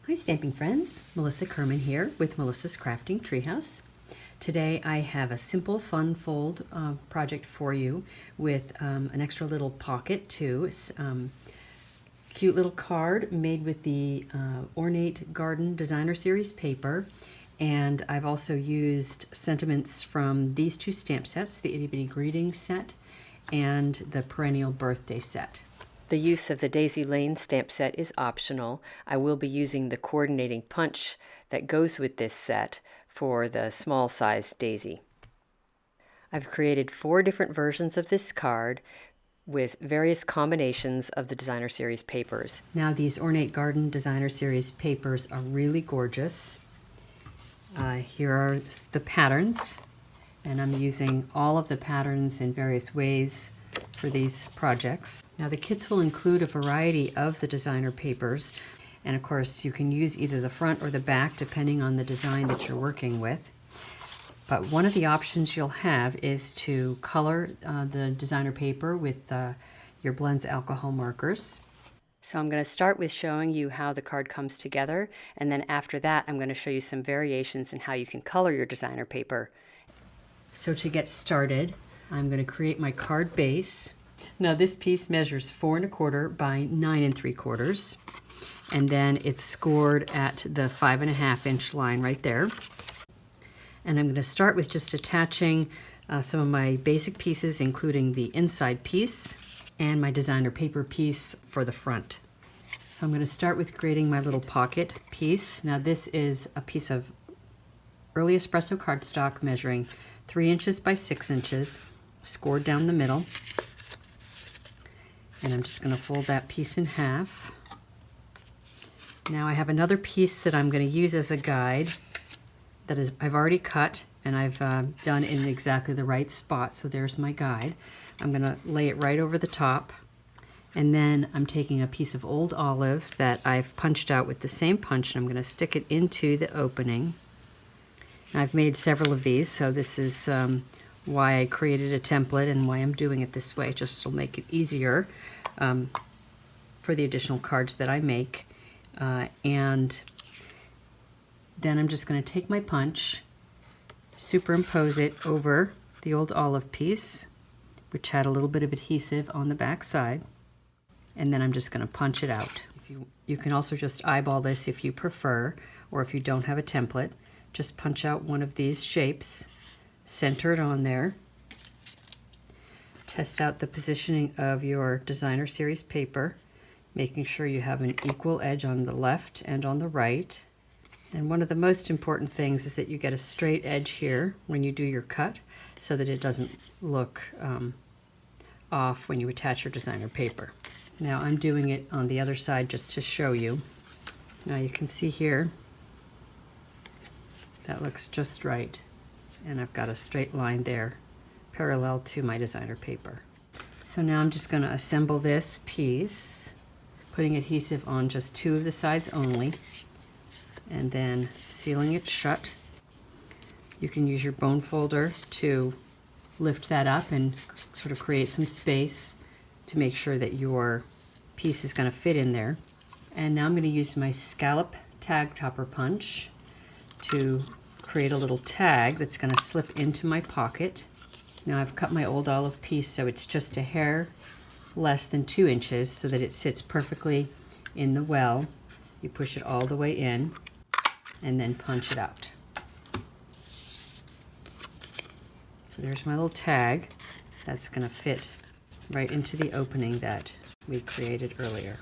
Hi stamping friends, Melissa Kerman here with Melissa's Crafting Treehouse. Today I have a simple fun fold project for you with an extra little pocket too. Cute little card made with the Ornate Garden Designer Series paper, and I've also used sentiments from these two stamp sets, the Itty Bitty Greeting set and the Perennial Birthday set. The use of the Daisy Lane stamp set is optional. I will be using the coordinating punch that goes with this set for the small size daisy. I've created 4 different versions of this card with various combinations of the Designer Series papers. Now these Ornate Garden Designer Series papers are really gorgeous. Here are the patterns, and I'm using all of the patterns in various ways for these projects. Now the kits will include a variety of the designer papers, and of course you can use either the front or the back depending on the design that you're working with. But one of the options you'll have is to color the designer paper with your Blends alcohol markers. So I'm going to start with showing you how the card comes together, and then after that I'm going to show you some variations in how you can color your designer paper. So to get started, I'm going to create my card base. Now this piece measures 4 1/4 by 9 3/4, and then it's scored at the 5.5 inch line right there. And I'm going to start with just attaching some of my basic pieces, including the inside piece and my designer paper piece for the front. So I'm going to start with creating my little pocket piece. Now this is a piece of early espresso cardstock measuring 3 inches by 6 inches, scored down the middle. And I'm just going to fold that piece in half. Now I have another piece that I'm going to use as a guide that I've already cut, and I've done in exactly the right spot. So there's my guide. I'm going to lay it right over the top, and then I'm taking a piece of old olive that I've punched out with the same punch, and I'm going to stick it into the opening. And I've made several of these, so this is why I created a template and why I'm doing it this way, just to make it easier for the additional cards that I make. And then I'm just going to take my punch, superimpose it over the old olive piece, which had a little bit of adhesive on the back side, and then I'm just going to punch it out. You can also just eyeball this if you prefer, or if you don't have a template, just punch out one of these shapes, center it on there, test out the positioning of your Designer Series paper, making sure you have an equal edge on the left and on the right. And one of the most important things is that you get a straight edge here when you do your cut, so that it doesn't look off when you attach your designer paper. Now I'm doing it on the other side just to show you. Now you can see here, that looks just right. And I've got a straight line there parallel to my designer paper. So now I'm just going to assemble this piece, putting adhesive on just 2 of the sides only, and then sealing it shut. You can use your bone folder to lift that up and sort of create some space to make sure that your piece is going to fit in there. And now I'm going to use my scallop tag topper punch to create a little tag that's going to slip into my pocket. Now I've cut my old olive piece so it's just a hair less than 2 inches so that it sits perfectly in the well. You push it all the way in and then punch it out. So there's my little tag that's going to fit right into the opening that we created earlier.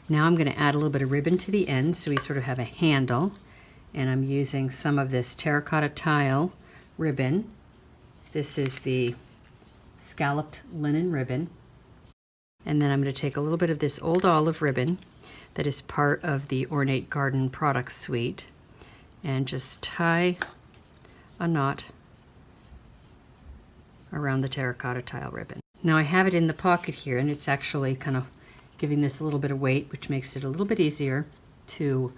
Now I'm going to add a little bit of ribbon to the end so we sort of have a handle. And I'm using some of this terracotta tile ribbon. This is the scalloped linen ribbon. And then I'm going to take a little bit of this old olive ribbon that is part of the Ornate Garden product suite and just tie a knot around the terracotta tile ribbon. Now I have it in the pocket here, and it's actually kind of giving this a little bit of weight, which makes it a little bit easier to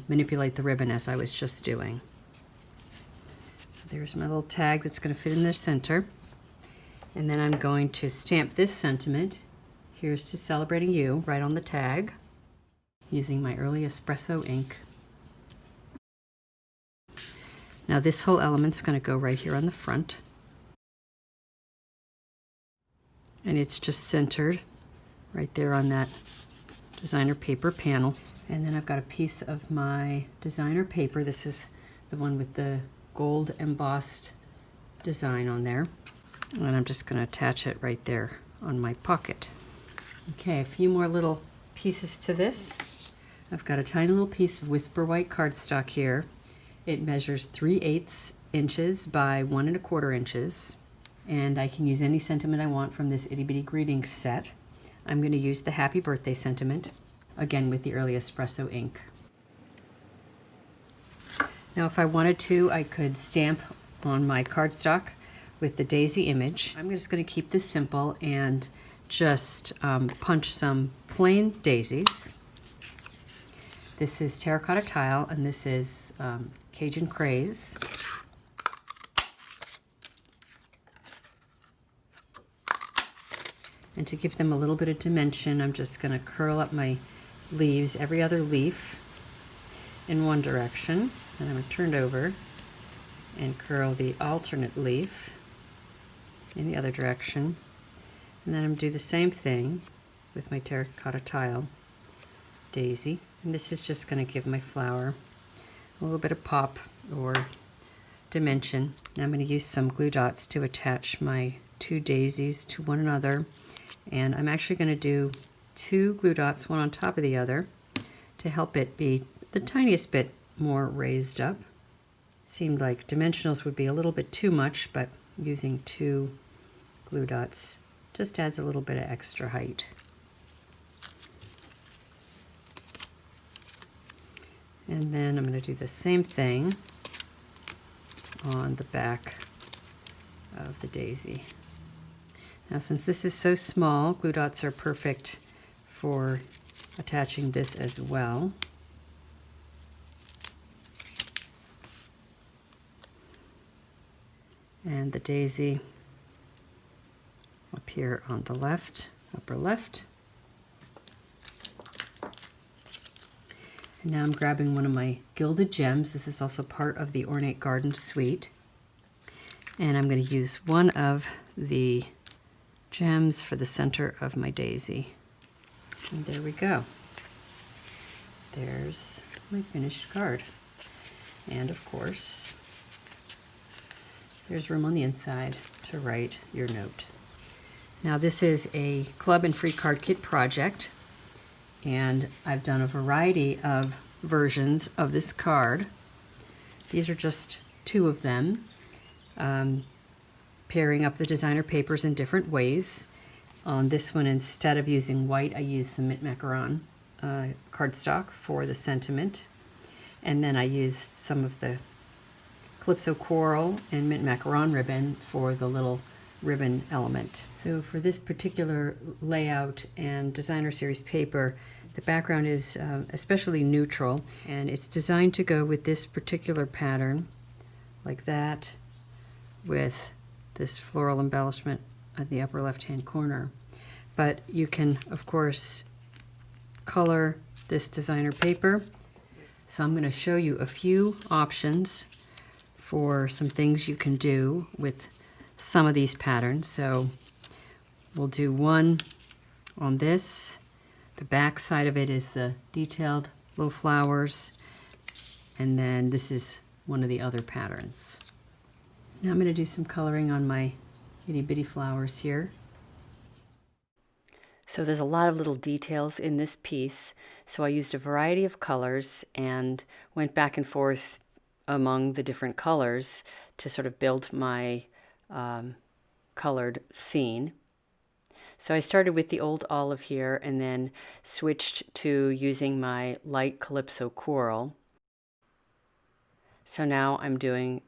manipulate the ribbon as I was just doing. There's my little tag that's going to fit in the center. And then I'm going to stamp this sentiment, "Here's to celebrating you," right on the tag. using my early espresso ink. Now this whole element's going to go right here on the front. And it's just centered right there on that designer paper panel. And then I've got a piece of my designer paper. This is the one with the gold embossed design on there. And I'm just going to attach it right there on my pocket. Okay, a few more little pieces to this. I've got a tiny little piece of Whisper White cardstock here. It measures 3/8 inches by 1 1/4 inches. And I can use any sentiment I want from this itty bitty greetings set. I'm going to use the happy birthday sentiment, again with the early espresso ink. Now if I wanted to, I could stamp on my cardstock with the daisy image. I'm just going to keep this simple and just punch some plain daisies. This is terracotta tile, and this is Cajun Craze. And to give them a little bit of dimension, I'm just going to curl up my leaves, every other leaf in one direction. And I'm going to turn it over and curl the alternate leaf in the other direction. And then I'm going to do the same thing with my terracotta tile daisy. And this is just going to give my flower a little bit of pop or dimension. Now I'm going to use some glue dots to attach my two daisies to one another. And I'm actually going to do 2 glue dots, one on top of the other, to help it be the tiniest bit more raised up. Seemed like dimensionals would be a little bit too much, but using 2 glue dots just adds a little bit of extra height. And then I'm going to do the same thing on the back of the daisy. Now since this is so small, glue dots are perfect for attaching this as well. And the daisy up here on the left, upper left. And now I'm grabbing one of my gilded gems. This is also part of the Ornate Garden Suite. And I'm going to use one of the gems for the center of my daisy. And there we go. There's my finished card. And of course, there's room on the inside to write your note. Now this is a club and free card kit project, and I've done a variety of versions of this card. These are just 2 of them, pairing up the designer papers in different ways. On this one, instead of using white, I used some mint macaron cardstock for the sentiment, and then I used some of the Calypso coral and mint macaron ribbon for the little ribbon element. So for this particular layout and designer series paper, the background is especially neutral, and it's designed to go with this particular pattern, like that, with this floral embellishment at the upper left-hand corner. But you can, of course, color this designer paper. So I'm going to show you a few options for some things you can do with some of these patterns. So we'll do one on this. The back side of it is the detailed little flowers, and then this is one of the other patterns. Now I'm going to do some coloring on my itty bitty flowers here. So there's a lot of little details in this piece, so I used a variety of colors and went back and forth among the different colors to sort of build my colored scene. So I started with the old olive here and then switched to using my light Calypso coral. So now I'm doing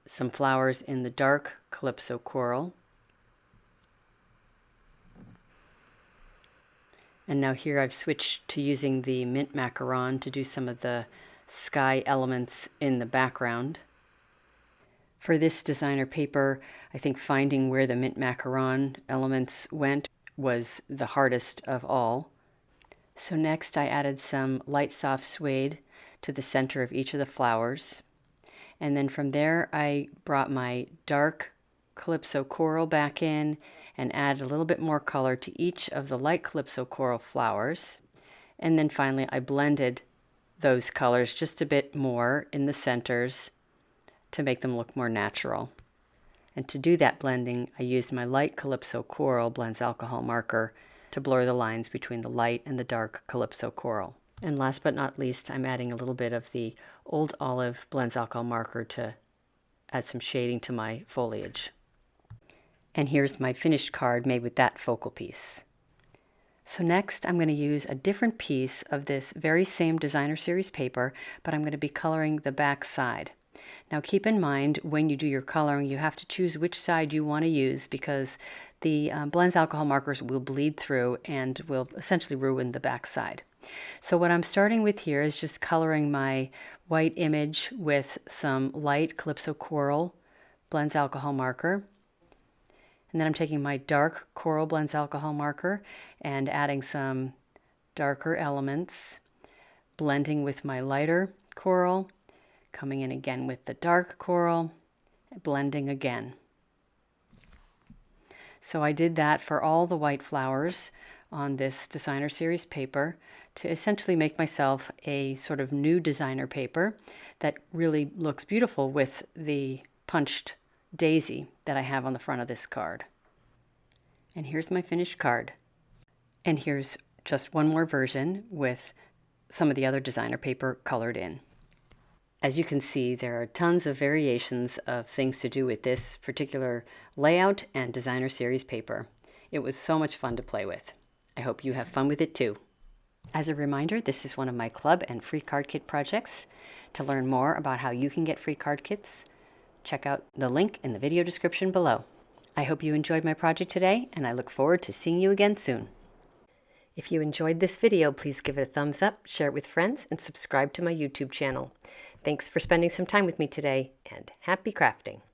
some flowers in the dark Calypso coral. And now here I've switched to using the mint macaron to do some of the sky elements in the background. For this designer paper, I think finding where the mint macaron elements went was the hardest of all. So next I added some light soft suede to the center of each of the flowers. And then from there I brought my dark Calypso coral back in and added a little bit more color to each of the light Calypso coral flowers. And then finally I blended those colors just a bit more in the centers to make them look more natural. And to do that blending, I used my light Calypso coral blends alcohol marker to blur the lines between the light and the dark Calypso coral. And last but not least, I'm adding a little bit of the Old Olive blends alcohol marker to add some shading to my foliage. And here's my finished card made with that focal piece. So next I'm going to use a different piece of this very same designer series paper, but I'm going to be coloring the back side. Now keep in mind when you do your coloring you have to choose which side you want to use because the blends alcohol markers will bleed through and will essentially ruin the back side. So what I'm starting with here is just coloring my white image with some light Calypso coral blends alcohol marker. And then I'm taking my dark coral blends alcohol marker and adding some darker elements, blending with my lighter coral, coming in again with the dark coral, blending again. So I did that for all the white flowers on this designer series paper to essentially make myself a sort of new designer paper that really looks beautiful with the punched daisy that I have on the front of this card. And here's my finished card. And here's just one more version with some of the other designer paper colored in. As you can see, there are tons of variations of things to do with this particular layout and designer series paper. It was so much fun to play with. I hope you have fun with it too. As a reminder, this is one of my club and free card kit projects. To learn more about how you can get free card kits, check out the link in the video description below. I hope you enjoyed my project today, and I look forward to seeing you again soon. If you enjoyed this video, please give it a thumbs up, share it with friends, and subscribe to my YouTube channel. Thanks for spending some time with me today, and happy crafting!